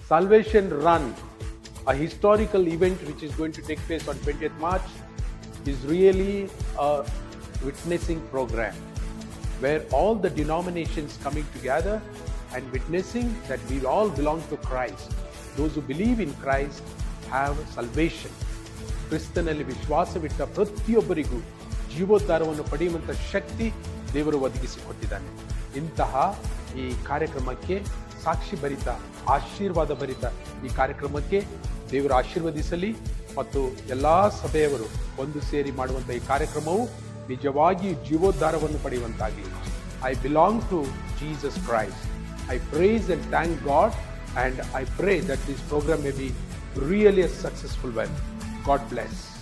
Salvation Run, a historical event which is going to take place on 20th March, is really a witnessing program where all the denominations coming together and witnessing that we all belong to Christ. Those who believe in Christ have salvation. ಕ್ರಿಸ್ತನಲ್ಲಿ ವಿಶ್ವಾಸವಿಟ್ಟ ಪ್ರತಿಯೊಬ್ಬರಿಗೂ ಜೀವೋದ್ಧಾರವನ್ನು ಪಡೆಯುವಂಥ ಶಕ್ತಿ ದೇವರು ಒದಗಿಸಿಕೊಟ್ಟಿದ್ದಾನೆ. ಇಂತಹ ಈ ಕಾರ್ಯಕ್ರಮಕ್ಕೆ ಸಾಕ್ಷಿ ಭರಿತ, ಆಶೀರ್ವಾದ ಭರಿತ ಈ ಕಾರ್ಯಕ್ರಮಕ್ಕೆ ದೇವರು ಆಶೀರ್ವದಿಸಲಿ ಮತ್ತು ಎಲ್ಲ ಸಭೆಯವರು ಒಂದು ಸೇರಿ ಮಾಡುವಂಥ ಈ ಕಾರ್ಯಕ್ರಮವು ನಿಜವಾಗಿ ಜೀವೋದ್ಧಾರವನ್ನು ಪಡೆಯುವಂತಾಗಲಿ. I belong to Jesus Christ. I praise and thank God, and I pray that this program may be really a successful one. God bless.